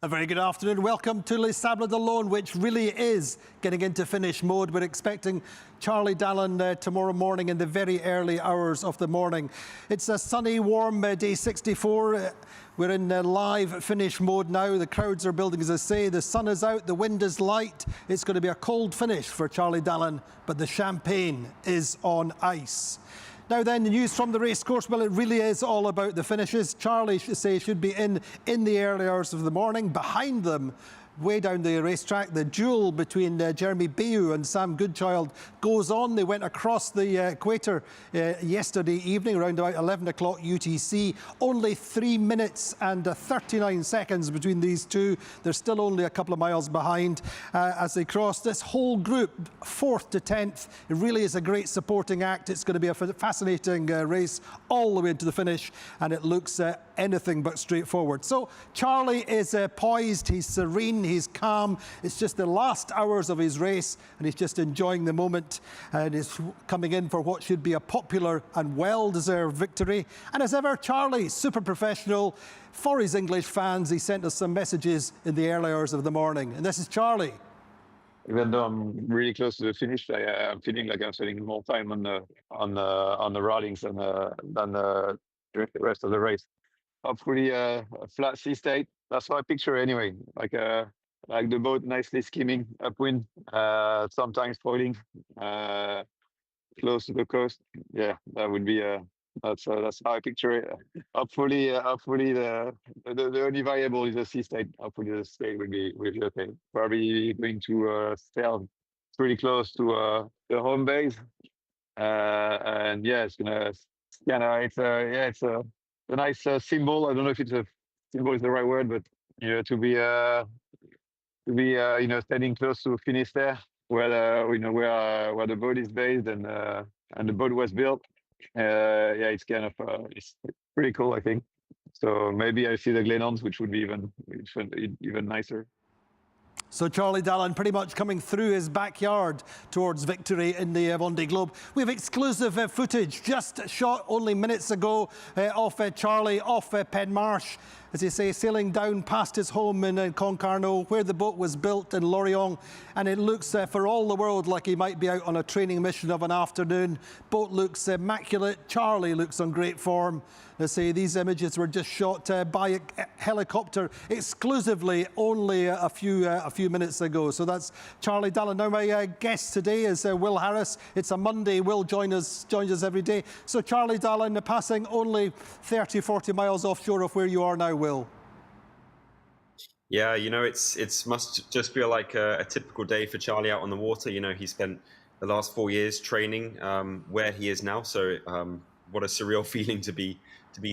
A very good afternoon. Welcome to Les Sables d'Olonne, which really is getting into finish mode. We're expecting Charlie Dallin tomorrow morning in the very early hours of the morning. It's a sunny, warm day 64. We're in live finish mode now. The crowds are building, as I say. The sun is out, the wind is light. It's going to be a cold finish for Charlie Dallin, but the champagne is on ice. Now then, the news from the racecourse. Well, it really is all about the finishes. Charlie, should be in the early hours of the morning. Behind them, way down the racetrack, the duel between Jeremy Bayou and Sam Goodchild goes on. They went across the equator yesterday evening around about 11 o'clock UTC. Only 3 minutes and 39 seconds between these two. They're still only a couple of miles behind as they cross. This whole group, 4th to 10th, it really is a great supporting act. It's going to be a fascinating race all the way to the finish, and it looks anything but straightforward. So Charlie is poised, he's serene, he's calm. It's just the last hours of his race, and he's just enjoying the moment, and is coming in for what should be a popular and well-deserved victory. And as ever, Charlie, super professional. For his English fans, he sent us some messages in the early hours of the morning. And this is Charlie. Even though I'm really close to the finish, I'm feeling like I'm spending more time on the ridings than during the rest of the race. Hopefully, a flat sea state. That's what I picture anyway. Like the boat nicely skimming upwind, sometimes foiling, close to the coast. Yeah, that would be that's how I picture it. Hopefully, the only variable is the sea state. Hopefully, the state will be okay. Probably going to sail pretty close to the home base, and yeah, it's a nice symbol. I don't know if it's a symbol is the right word, but to be standing close to finish there, where the boat is based and the boat was built. It's kind of it's pretty cool, I think. So maybe I see the Glenons, which would be even nicer. So Charlie Dallin pretty much coming through his backyard towards victory in the Vendée Globe. We have exclusive footage just shot only minutes ago of Charlie off Penmarsh, as you say, sailing down past his home in Concarneau, where the boat was built in Lorient. And it looks for all the world like he might be out on a training mission of an afternoon. Boat looks immaculate. Charlie looks on great form. Let's say these images were just shot by a helicopter exclusively only a few minutes ago. So that's Charlie Dallin. Now my guest today is Will Harris. It's a Monday. Will joins us every day. So Charlie Dallin passing only 30-40 miles offshore of where you are now, Will. Yeah, it must just feel like a typical day for Charlie out on the water. He spent the last 4 years training where he is now. So what a surreal feeling to be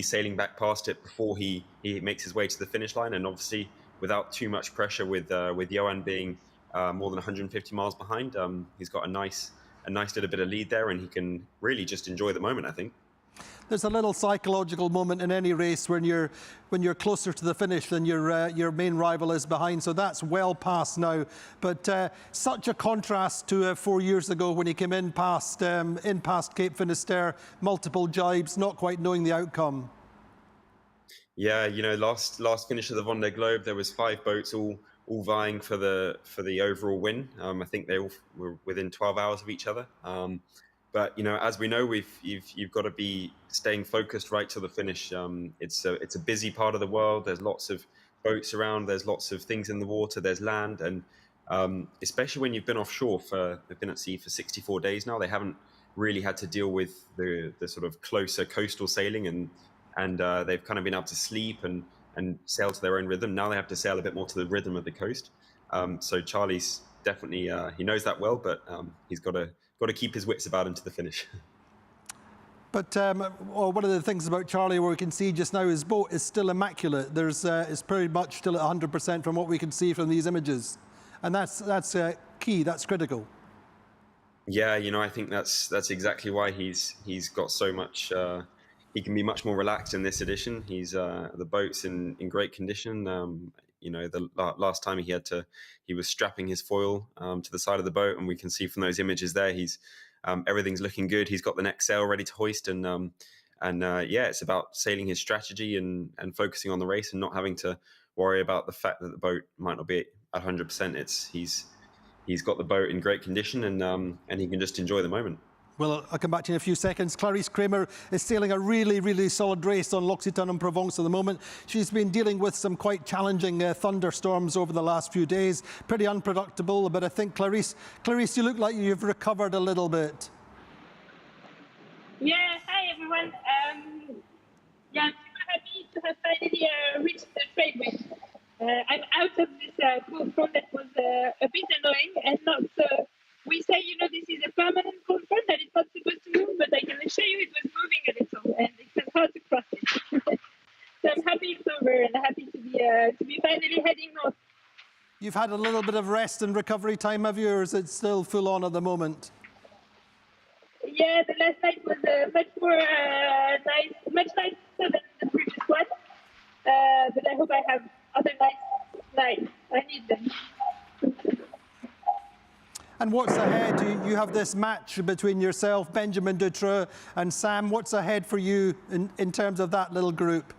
sailing back past it before he makes his way to the finish line, and obviously without too much pressure with Johan being more than 150 miles behind. He's got a nice little bit of lead there, and he can really just enjoy the moment, I think. There's a little psychological moment in any race when you're closer to the finish than your main rival is behind. So that's well past now. But such a contrast to 4 years ago when he came in past Cape Finisterre, multiple jibes, not quite knowing the outcome. Yeah, last finish of the Vendée Globe, there was 5 boats all vying for the overall win. I think they all were within 12 hours of each other. But as we know, you've got to be staying focused right to the finish. It's a busy part of the world. There's lots of boats around. There's lots of things in the water. There's land, and especially when you've been offshore they've been at sea for 64 days now. They haven't really had to deal with the sort of closer coastal sailing, and they've kind of been able to sleep and sail to their own rhythm. Now they have to sail a bit more to the rhythm of the coast. So Charlie's definitely he knows that well, but he's got to keep his wits about him to the finish. But one of the things about Charlie, where we can see just now, his boat is still immaculate. It's pretty much still at 100% from what we can see from these images, and that's key. That's critical. Yeah, I think that's exactly why he's got so much. He can be much more relaxed in this edition. The boat's in great condition. The last time he was strapping his foil to the side of the boat, and we can see from those images there, everything's looking good. He's got the next sail ready to hoist, and it's about sailing his strategy and focusing on the race and not having to worry about the fact that the boat might not be at 100%. He's got the boat in great condition, and he can just enjoy the moment. Well, I'll come back to you in a few seconds. Clarice Kramer is sailing a really, really solid race on L'Occitane en Provence at the moment. She's been dealing with some quite challenging thunderstorms over the last few days. Pretty unpredictable, but I think, Clarice, you look like you've recovered a little bit. Yeah, hi everyone. Yeah, I'm super happy to have finally reached the trade wind. I'm out of this cold front that was a bit annoying and not. We say, this is a permanent cold front that it's not supposed to move, but I can assure you it was moving a little, and it was hard to cross it. So I'm happy it's over and happy to be finally heading north. You've had a little bit of rest and recovery time, have you, or is it still full on at the moment? Yeah, the last night was much more nice, much nicer than the previous one. But I hope I have other nice nights. I need them. And what's ahead? You have this match between yourself, Benjamin Dutroux, and Sam. What's ahead for you in terms of that little group?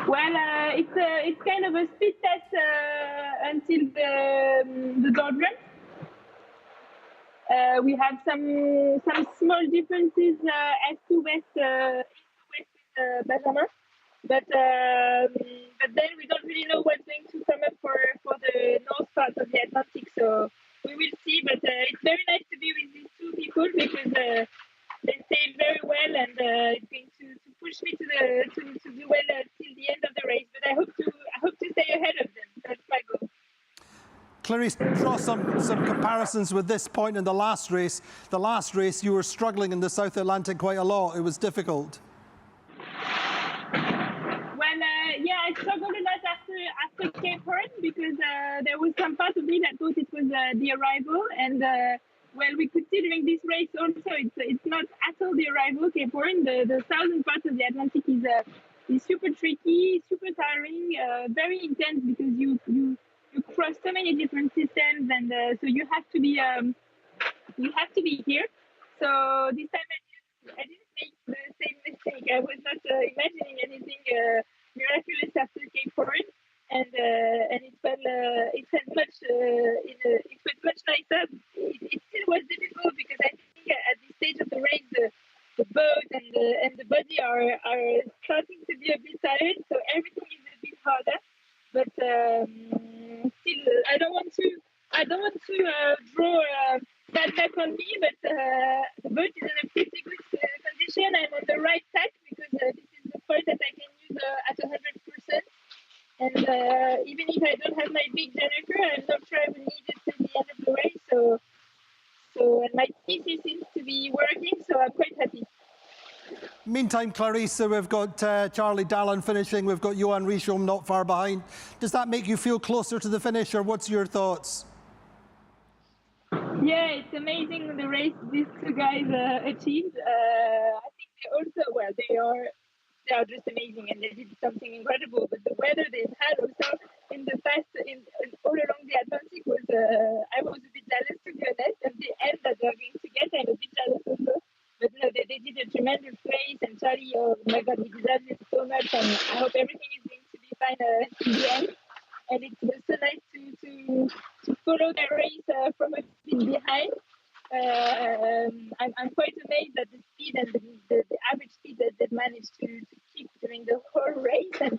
Well, it's kind of a speed test until the Dordogne. We have some small differences as to west Benjamin, but then we don't really know what's going to come up for the north part of the Atlantic. So we will see. But it's very nice to be with these two people because they sail very well, and it's going to push me to do well till the end of the race. But I hope to stay ahead of them. That's my goal. Clarice, draw some comparisons with this point in the last race. The last race, you were struggling in the South Atlantic quite a lot. It was difficult. Yeah, I struggled a lot after Cape Horn because there was some part of me that thought it was the arrival, and well, we could see during this race also it's not at all the arrival. Cape Horn, the southern part of the Atlantic is super tricky, super tiring, very intense because you cross so many different systems, and so you have to be here. So this time I didn't make the same mistake. I was not imagining anything miraculous after Cape Horn, and it went much nicer. It still was difficult because I think at this stage of the race the boat and the body are starting to be a bit tired, so everything is a bit harder. But still, I don't want to draw that back on me. But the boat is in a pretty good condition. I'm on the right tack because this is the point that I can use at 100%. And even if I don't have my big generator, I'm not sure I will need it till the end of the race. So and my TC seems to be working, so I'm quite happy. Meantime, Clarice, we've got Charlie Dallin finishing. We've got Johan Richomme not far behind. Does that make you feel closer to the finish, or what's your thoughts? Yeah, it's amazing the race these two guys achieved. I think they are just amazing, and they did something incredible. But the weather they've had also in the past, all along the Atlantic was, I was a bit jealous, to be honest. And the end that they're going to get, I'm a bit jealous also. But no, they did a tremendous race, and Charlie, oh my God, he deserves it so much, and I hope everything is going to be fine in the end. And it was so nice to follow the race from a bit behind. I'm quite amazed at the speed and the average speed that they've managed to keep during the whole race. And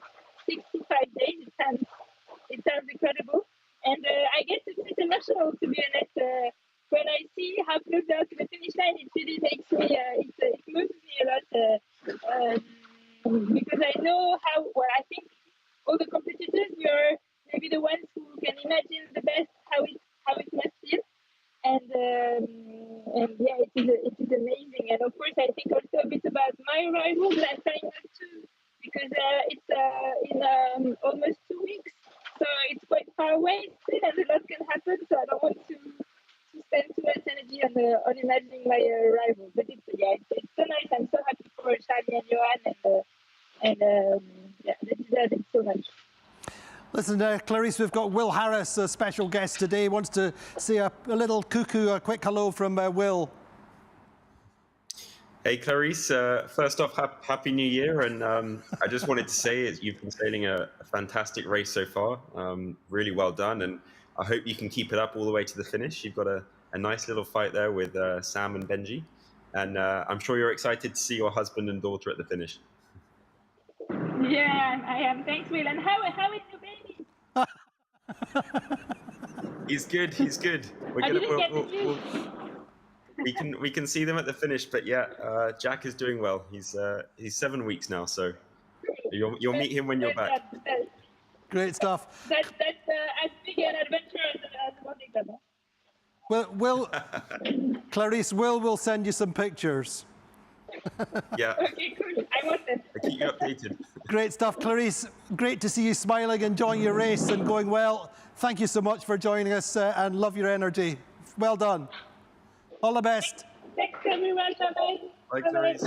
65 days, it sounds incredible. And I get a bit emotional, to be honest. When I see how close they are to the finish line, it really makes me, it moves me a lot. Because I know how, well, I think all the competitors, we are maybe the ones who can imagine the best how it must feel. And yeah, it is amazing. And of course, I think also a bit about my arrival, but I'm trying not to, because it's in almost 2 weeks. So it's quite far away still, and a lot can happen. So I don't want to spend too much energy on imagining my arrival. But it's so nice. I'm so happy for Charlie and Johan, and yeah, they deserve it so much. Listen, Clarice, we've got Will Harris, a special guest today. Wants to say a little cuckoo, a quick hello from Will. Hey, Clarice. First off, Happy New Year. And I just wanted to say you've been sailing a fantastic race so far. Really well done. And I hope you can keep it up all the way to the finish. You've got a nice little fight there with Sam and Benji. And I'm sure you're excited to see your husband and daughter at the finish. Yeah, I am. Thanks, Will. And how is your baby? He's good. He's good. I didn't get the news. We can see them at the finish, but yeah, Jack is doing well. He's 7 weeks now, so you'll meet him when you're back. Great stuff. That's as big an adventure as Monday Club. Will Clarice, will send you some pictures. Yeah. Okay, cool. I want them. I'll keep you updated. Great stuff, Clarice. Great to see you smiling, enjoying your race and going well. Thank you so much for joining us and love your energy. Well done. All the best. Thanks, everyone. Bye-bye. Bye, Clarice.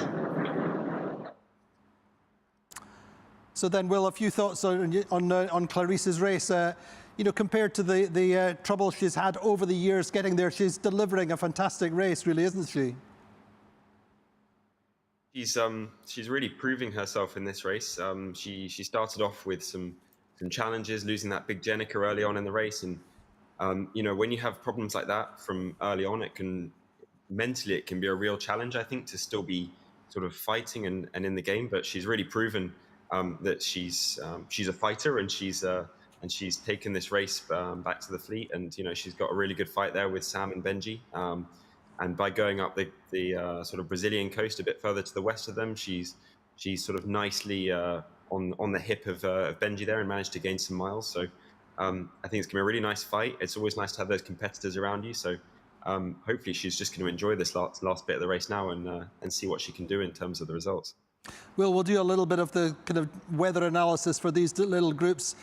So then, Will, a few thoughts on Clarice's race. Compared to the trouble she's had over the years getting there, she's delivering a fantastic race, really, isn't she? She's really proving herself in this race. She started off with some challenges, losing that big Jenica early on in the race, and when you have problems like that from early on, it can be a real challenge, I think, to still be sort of fighting and in the game. But she's really proven that she's a fighter, and she's taken this race back to the fleet, and she's got a really good fight there with Sam and Benji. And by going up the sort of Brazilian coast a bit further to the west of them, she's sort of nicely on the hip of Benji there and managed to gain some miles. So I think it's going to be a really nice fight. It's always nice to have those competitors around you. So hopefully she's just going to enjoy this last bit of the race now and see what she can do in terms of the results. We'll do a little bit of the kind of weather analysis for these little groups.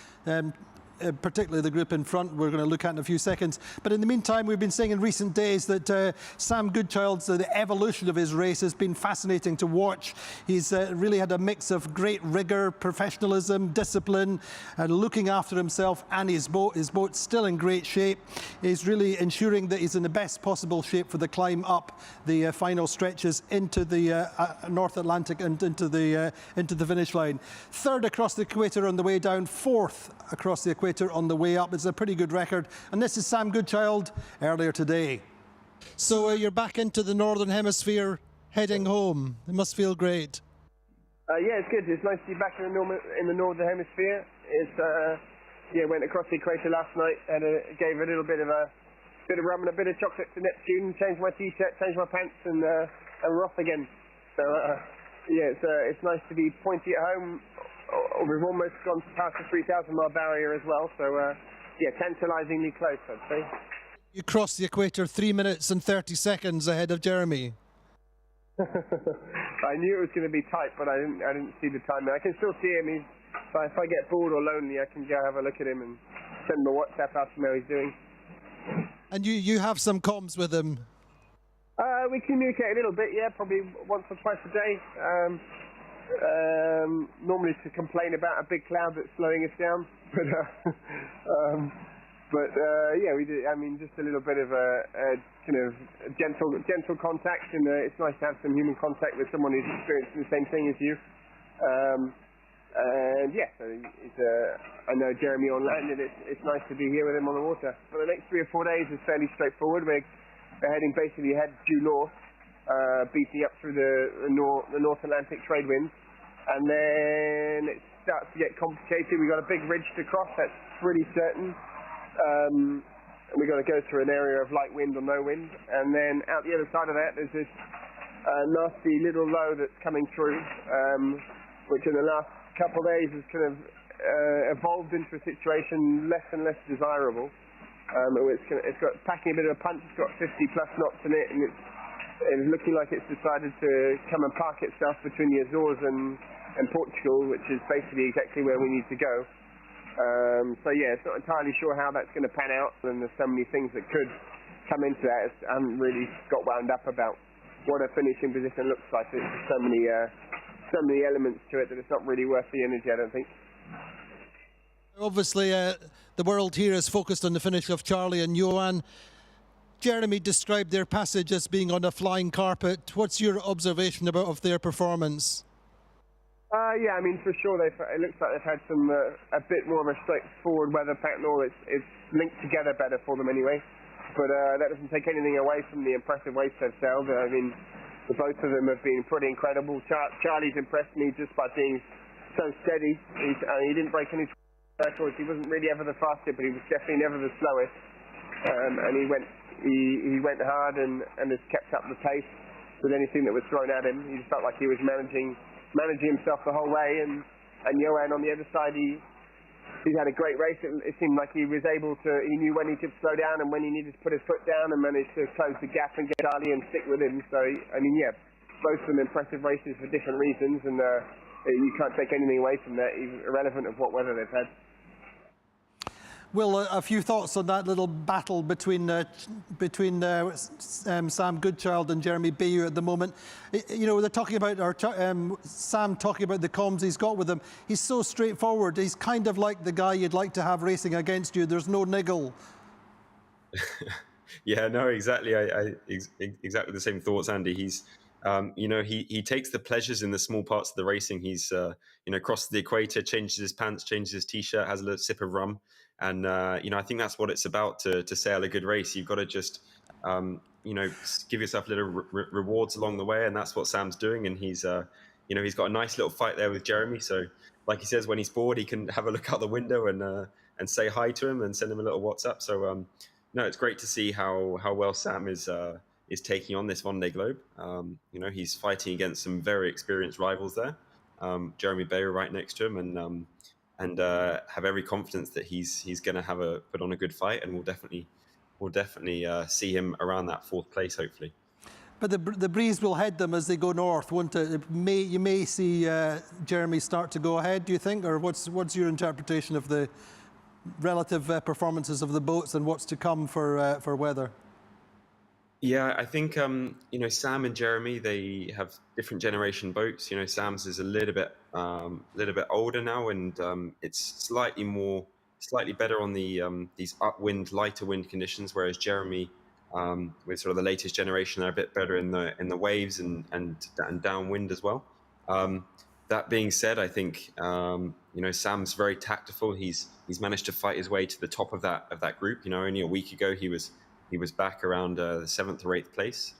Particularly the group in front we're going to look at in a few seconds. But in the meantime, we've been saying in recent days that Sam Goodchild's the evolution of his race has been fascinating to watch. He's really had a mix of great rigour, professionalism, discipline, and looking after himself and his boat. His boat's still in great shape. He's really ensuring that he's in the best possible shape for the climb up the final stretches into the North Atlantic and into the finish line. Third across the equator on the way down, fourth across the equator on the way up. It's a pretty good record. And this is Sam Goodchild earlier today. So you're back into the Northern Hemisphere, heading home. It must feel great. Yeah, it's good. It's nice to be back in the Northern Hemisphere. Went across the equator last night and gave a little bit of rum and a bit of chocolate to Neptune, changed my t-shirt, changed my pants, and we're off again. So it's nice to be pointy at home. We've almost gone past the 3,000 mile barrier as well, so tantalisingly close, I'd say. You crossed the equator 3 minutes and 30 seconds ahead of Jeremy. I knew it was going to be tight, but I didn't see the time. I can still see him. If I get bored or lonely, I can go have a look at him and send him a WhatsApp, ask him how he's doing. And you have some comms with him? We communicate a little bit, yeah, probably once or twice a day. Normally to complain about a big cloud that's slowing us down, we do. I mean, just a little bit of a kind of gentle contact, and it's nice to have some human contact with someone who's experiencing the same thing as you. I know Jeremy on land, and it's nice to be here with him on the water. For the next 3 or 4 days is fairly straightforward. We're heading basically due north, beating up through the North Atlantic trade winds. And then it starts to get complicated. We've got a big ridge to cross, that's pretty certain. And we've got to go through an area of light wind or no wind. And then out the other side of that, there's this nasty little low that's coming through, which in the last couple of days has kind of evolved into a situation less and less desirable. It's got packing a bit of a punch, it's got 50 plus knots in it, and it's looking like it's decided to come and park itself between the Azores and Portugal, which is basically exactly where we need to go. It's not entirely sure how that's going to pan out, and there's so many things that could come into that. I haven't really got wound up about what a finishing position looks like. There's so many elements to it that it's not really worth the energy, I don't think. Obviously, the world here is focused on the finish of Charlie and Johan. Jeremy described their passage as being on a flying carpet. What's your observation of their performance? Yeah, I mean, for sure, it looks like they've had some a bit more of a straightforward weather pattern, or it's linked together better for them anyway. But that doesn't take anything away from the impressive race they've sailed. I mean, the both of them have been pretty incredible. Charlie's impressed me just by being so steady. He didn't break any records. He wasn't really ever the fastest, but he was definitely never the slowest. And he went hard and has kept up the pace with anything that was thrown at him. He just felt like he was managing himself the whole way. And Johan on the other side, he had a great race. It seemed like he was able to. He knew when he could slow down and when he needed to put his foot down, and managed to close the gap and get Charlie and stick with him. So I mean, yeah, both of them impressive races for different reasons, and you can't take anything away from that, irrelevant of what weather they've had. Will, a few thoughts on that little battle between Sam Goodchild and Jeremy Bayou at the moment. You know, they're talking about, Sam talking about the comms he's got with him. He's so straightforward. He's kind of like the guy you'd like to have racing against you. There's no niggle. Yeah, no, exactly. Exactly the same thoughts, Andy. He's, you know, he takes the pleasures in the small parts of the racing. He's, you know, crosses the equator, changes his pants, changes his t-shirt, has a little sip of rum. And, you know, I think that's what it's about to sail a good race. You've got to just, you know, give yourself little rewards along the way. And that's what Sam's doing. And he's, you know, he's got a nice little fight there with Jeremy. So like he says, when he's bored, he can have a look out the window and say hi to him and send him a little WhatsApp. So, no, it's great to see how well Sam is taking on this Vendée Globe. You know, he's fighting against some very experienced rivals there. Jeremy Bayou right next to him, and have every confidence that he's going to put on a good fight, and we'll definitely see him around that fourth place, hopefully. But the breeze will head them as they go north, won't it? You may see Jeremy start to go ahead, do you think? Or what's your interpretation of the relative performances of the boats and what's to come for weather? Yeah, I think you know, Sam and Jeremy, they have different generation boats. You know, Sam's is a little bit older now, and it's slightly better on the these upwind, lighter wind conditions, whereas Jeremy, with sort of the latest generation, they're a bit better in the waves and downwind as well. That being said, I think you know, Sam's very tactful. He's managed to fight his way to the top of that group. You know, only a week ago he was back around the 7th or 8th place.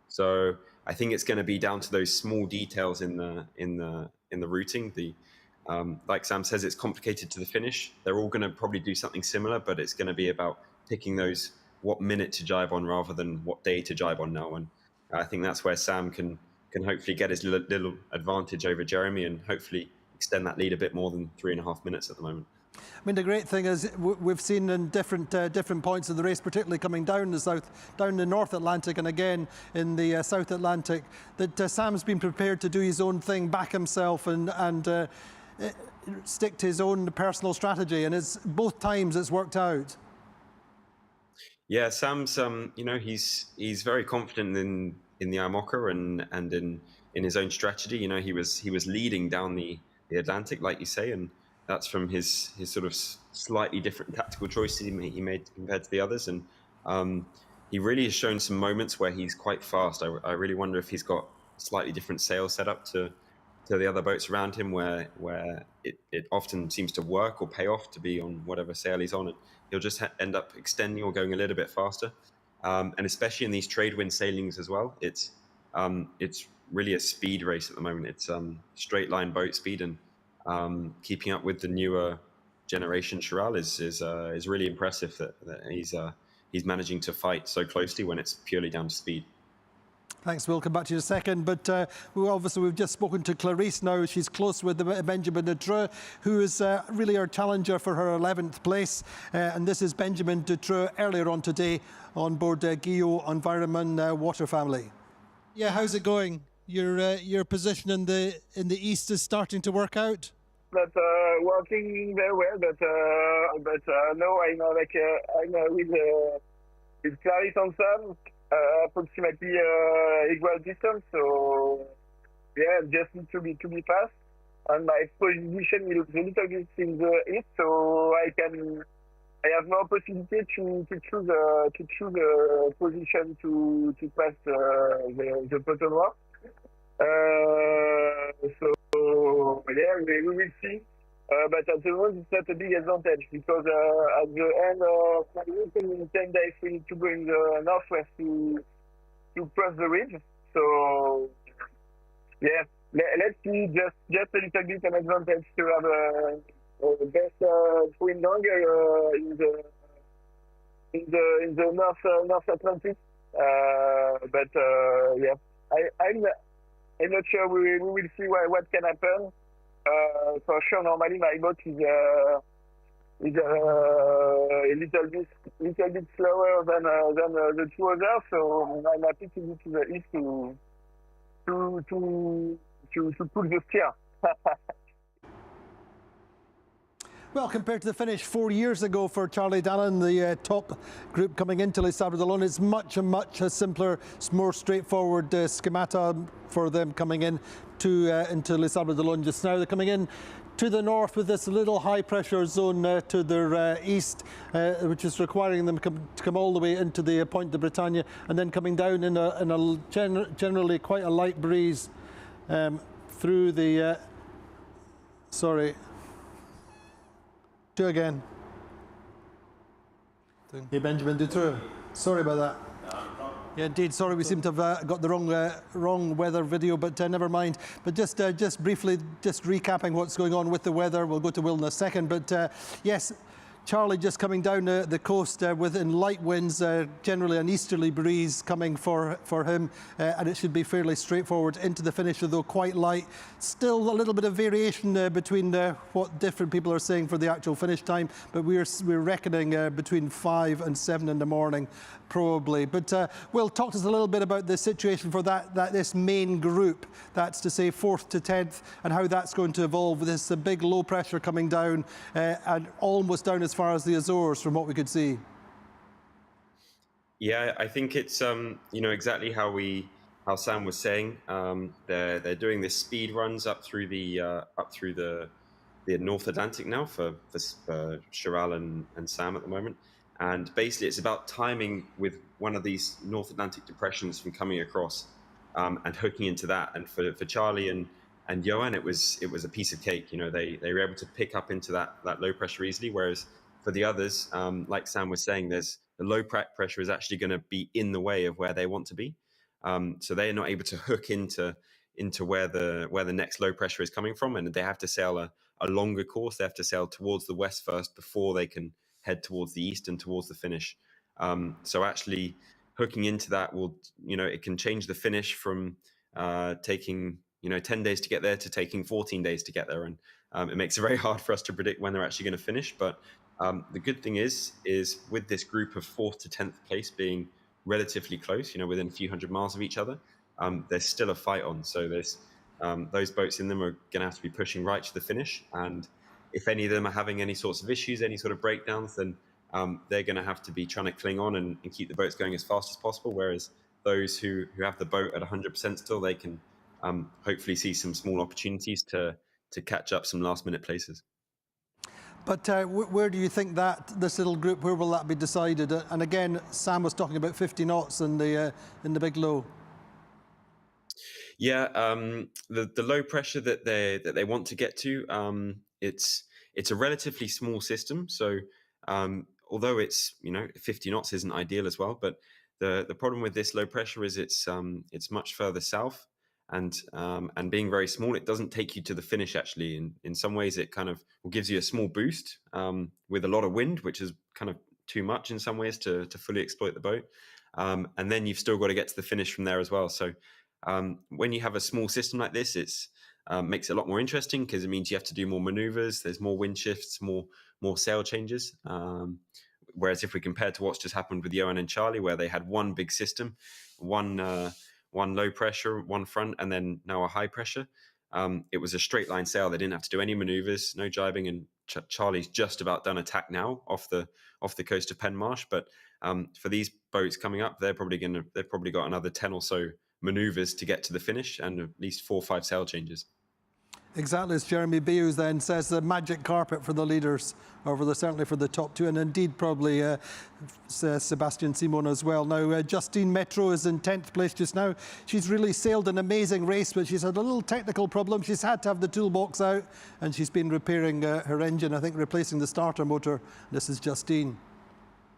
So I think it's going to be down to those small details in the routing. Like Sam says, it's complicated to the finish. They're all going to probably do something similar, but it's going to be about picking those what minute to jibe on rather than what day to jibe on now. And I think that's where Sam can hopefully get his little advantage over Jeremy and hopefully extend that lead a bit more than 3.5 minutes at the moment. I mean, the great thing is we've seen in different points of the race, particularly coming down the North Atlantic and again in the South Atlantic, that Sam's been prepared to do his own thing, back himself and stick to his own personal strategy. And both times it's worked out. Yeah, Sam's, you know, he's very confident in the IMOCA and in his own strategy. You know, he was leading down the Atlantic, like you say, and that's from his sort of slightly different tactical choices he made compared to the others. And he really has shown some moments where he's quite fast. I really wonder if he's got slightly different sail set up to the other boats around him, where it often seems to work or pay off to be on whatever sail he's on. And he'll just end up extending or going a little bit faster. And especially in these trade wind sailings as well, it's really a speed race at the moment. It's straight line boat speed, and keeping up with the newer generation Charal is really impressive that he's managing to fight so closely when it's purely down to speed. Thanks, we'll come back to you in a second. But we've just spoken to Clarisse now. She's close with Benjamin Dutroux, who is really our challenger for her 11th place. And this is Benjamin Dutroux earlier on today on board Guyot Environnement water family. Yeah, how's it going? Your position in the east is starting to work out. But working very well. But no, I'm with Clarisse and Sam, approximately equal distance. So yeah, just need to be fast. And my position will look a little bit in the east, so I can I have more possibility to choose a position to pass the bottom row. So yeah, we will see. But at the moment, it's not a big advantage because at the end of my week in 10 days, we need to go in the northwest to cross the ridge. So yeah, let's see just a little bit an advantage to have a best twin dog in the North Atlantic. But yeah, I'm not sure. We will see what can happen. For sure, normally my boat is a little bit slower than the two others. So I'm happy to go to the east to pull the steer. Well, compared to the finish 4 years ago for Charlie Dallin, the top group coming into Les Sables d'Olonne, it's much a simpler, more straightforward schemata for them coming in into Les Sables d'Olonne just now. They're coming in to the north with this little high pressure zone to their east, which is requiring them to come all the way into the Pointe de Bretagne, and then coming down in a generally quite a light breeze through the sorry. Two again. Hey, Benjamin Dutroux. Sorry about that. Yeah, indeed. Sorry, we seem to have got the wrong weather video, but never mind. But just briefly, just recapping what's going on with the weather. We'll go to Will in a second. But yes, Charlie just coming down the coast within light winds, generally an easterly breeze coming for him, and it should be fairly straightforward into the finish, although quite light. Still a little bit of variation between what different people are saying for the actual finish time, but we're reckoning between 5 and 7 in the morning, probably. But Will, talk to us a little bit about the situation for this main group, that's to say 4th to 10th, and how that's going to evolve with this big low pressure coming down and almost down as far as the Azores from what we could see. Yeah, I think it's exactly how Sam was saying. They're doing this speed runs up through the North Atlantic now for Chiral and Sam at the moment. And basically, it's about timing with one of these North Atlantic depressions from coming across and hooking into that. And for Charlie and Johan, it was a piece of cake. They were able to pick up into that low pressure easily. Whereas for the others, like Sam was saying, the low pressure is actually going to be in the way of where they want to be. So they are not able to hook into where the next low pressure is coming from, and they have to sail a longer course. They have to sail towards the west first before they can head towards the east and towards the finish. So actually hooking into that it can change the finish from taking 10 days to get there to taking 14 days to get there, and it makes it very hard for us to predict when they're actually going to finish. But the good thing is with this group of 4th to 10th place being relatively close, within a few hundred miles of each other, there's still a fight on. So there's those boats in them are going to have to be pushing right to the finish, and if any of them are having any sorts of issues, any sort of breakdowns, then they're going to have to be trying to cling on and keep the boats going as fast as possible. Whereas those who have the boat at 100% still, they can hopefully see some small opportunities to catch up some last minute places. But where do you think that this little group, where will that be decided? And again, Sam was talking about 50 knots in the big low. Yeah, the low pressure that they want to get to, it's a relatively small system. So although it's 50 knots isn't ideal as well, but the problem with this low pressure is it's much further south, and being very small, it doesn't take you to the finish. Actually, in some ways, it kind of gives you a small boost with a lot of wind, which is kind of too much in some ways to fully exploit the boat. And then you've still got to get to the finish from there as well. So when you have a small system like this, it's makes it a lot more interesting because it means you have to do more maneuvers. There's more wind shifts, more sail changes. Whereas if we compare to what's just happened with Johan and Charlie, where they had one big system, one low pressure, one front, and then now a high pressure, it was a straight line sail. They didn't have to do any maneuvers, no jibing, and Charlie's just about done a tack now off the coast of Penmarsh. But for these boats coming up, they've probably got another 10 or so maneuvers to get to the finish, and at least 4 or 5 sail changes. Exactly, as Jeremy Beus then says, the magic carpet for the leaders, or certainly for the top two, and indeed probably Sebastian Simon as well. Now, Justine Metro is in 10th place just now. She's really sailed an amazing race, but she's had a little technical problem. She's had to have the toolbox out, and she's been repairing her engine, I think replacing the starter motor. This is Justine.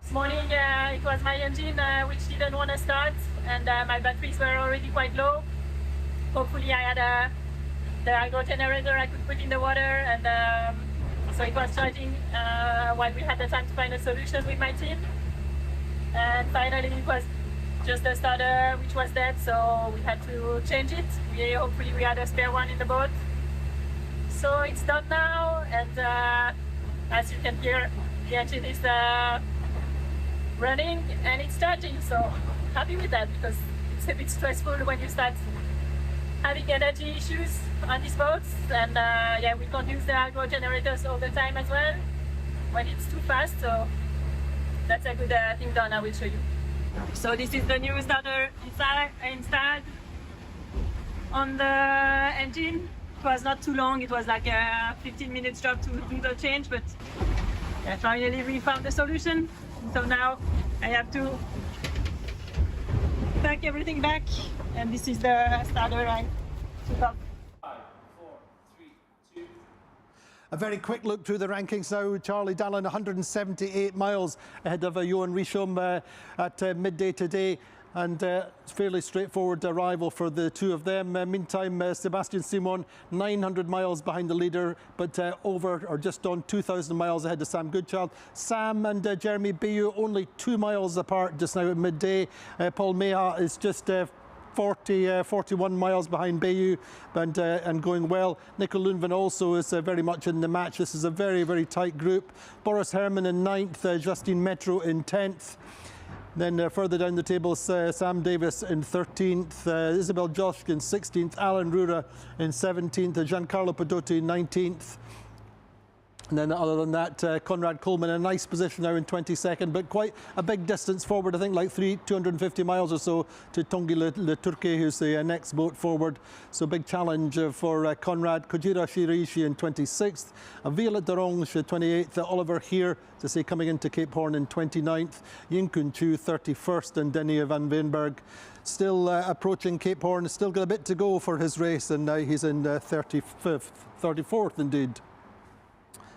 This morning it was my engine which didn't want to start, and my batteries were already quite low. Hopefully I had the hydro generator I could put in the water, and so it was charging while we had the time to find a solution with my team. And finally it was just the starter which was dead, so we had to change it. Hopefully we had a spare one in the boat. So it's done now, and as you can hear, the engine is running and it's charging, so happy with that, because it's a bit stressful when you start having energy issues on these boats, and yeah, we can't use the hydro generators all the time as well when it's too fast, so that's a good thing done. I will show you. So this is the new starter installed on the engine. It was not too long, it was like a 15 minutes job to do the change, but yeah, finally we found the solution. So now I have to pack everything back, and this is the starter I took off. 5, 4, 3, 2. A very quick look through the rankings now. Charlie Dallin 178 miles ahead of Johan Richomme at midday today. And fairly straightforward arrival for the two of them. Meantime, Sebastian Simon 900 miles behind the leader, but over or just on 2,000 miles ahead of Sam Goodchild. Sam and Jeremy Beus only 2 miles apart just now at midday. Paul Meha is just 41 miles behind Beus and going well. Nico Lundvin also is very much in the match. This is a very, very tight group. Boris Herrmann in 9th, Justine Metro in 10th. Then further down the table, Sam Davis in 13th, Isabel Josk in 16th, Alan Rura in 17th, Giancarlo Padotti in 19th. And then other than that, Conrad Coleman in a nice position now in 22nd, but quite a big distance forward, I think like 250 miles or so to Tanguy Le Turquet, who's the next boat forward. So big challenge for Conrad. Kojiro Shiraishi in 26th, Violet Deronge 28th, Oliver Heer, to say, coming into Cape Horn in 29th, Yinkun Chu 31st, and Denny van Veenberg still approaching Cape Horn. Still got a bit to go for his race, and now he's in 34th indeed.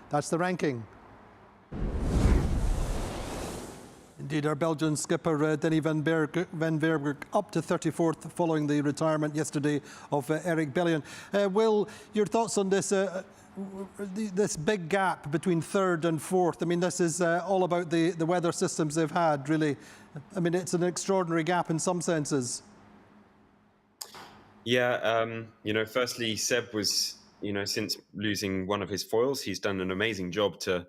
That's the ranking. Indeed, our Belgian skipper, Denny van Veenberg, up to 34th following the retirement yesterday of Eric Bellion. Will, your thoughts on this this big gap between 3rd and 4th? I mean, this is all about the weather systems they've had, really. I mean, it's an extraordinary gap in some senses. Yeah, you know, firstly, Seb was, you know, since losing one of his foils, he's done an amazing job to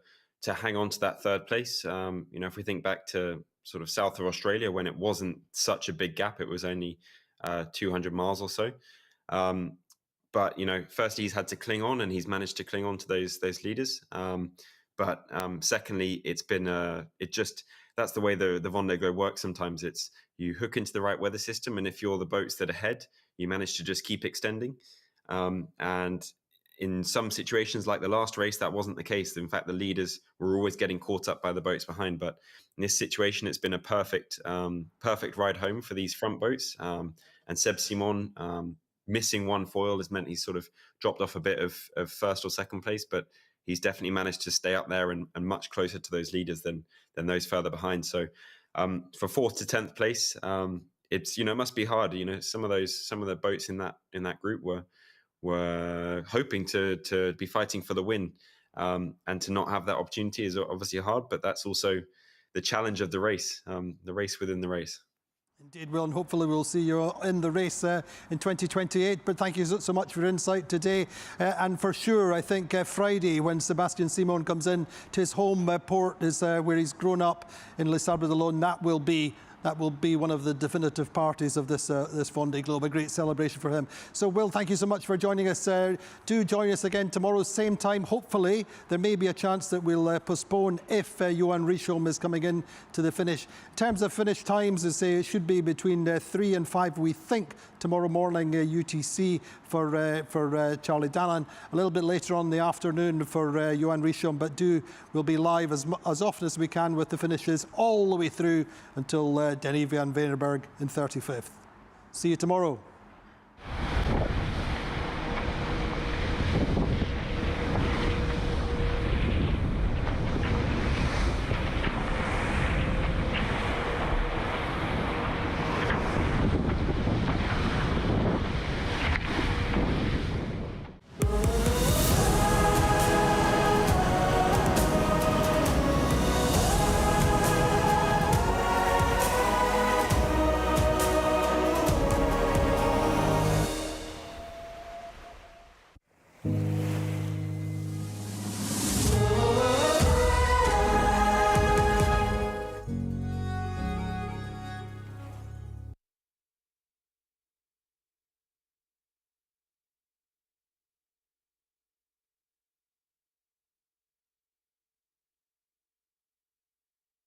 hang on to that 3rd place. You know, if we think back to sort of south of Australia, when it wasn't such a big gap, it was only 200 miles or so. But, you know, firstly, he's had to cling on, and he's managed to cling on to those leaders. But secondly, it's been that's the way the Vendée Globe works. Sometimes it's you hook into the right weather system, and if you're the boats that are ahead, you manage to just keep extending. And in some situations, like the last race, that wasn't the case. In fact, the leaders were always getting caught up by the boats behind. But in this situation, it's been a perfect ride home for these front boats. And Seb Simon missing one foil has meant he's sort of dropped off a bit of 1st or 2nd place, but he's definitely managed to stay up there and much closer to those leaders than those further behind. So for 4th to 10th place, it's, you know, it must be hard. You know, some of the boats in that group were hoping to be fighting for the win, and to not have that opportunity is obviously hard, but that's also the challenge of the race within the race. Indeed, Will, and hopefully we'll see you in the race in 2028. But thank you so much for your insight today. And for sure, I think Friday, when Sebastian Simon comes in to his home port, is where he's grown up in Les Sables d'Olonne, that will be that will be one of the definitive parties of this this Vendée Globe, a great celebration for him. So, Will, thank you so much for joining us. Do join us again tomorrow, same time. Hopefully, there may be a chance that we'll postpone if Johan Richomme is coming in to the finish. In terms of finish times, I say it should be between 3 and 5, we think, tomorrow morning UTC for Charlie Dallin. A little bit later on in the afternoon for Johan Richomme, but we'll be live as often as we can with the finishes all the way through until Denny van Verenberg in 35th. See you tomorrow.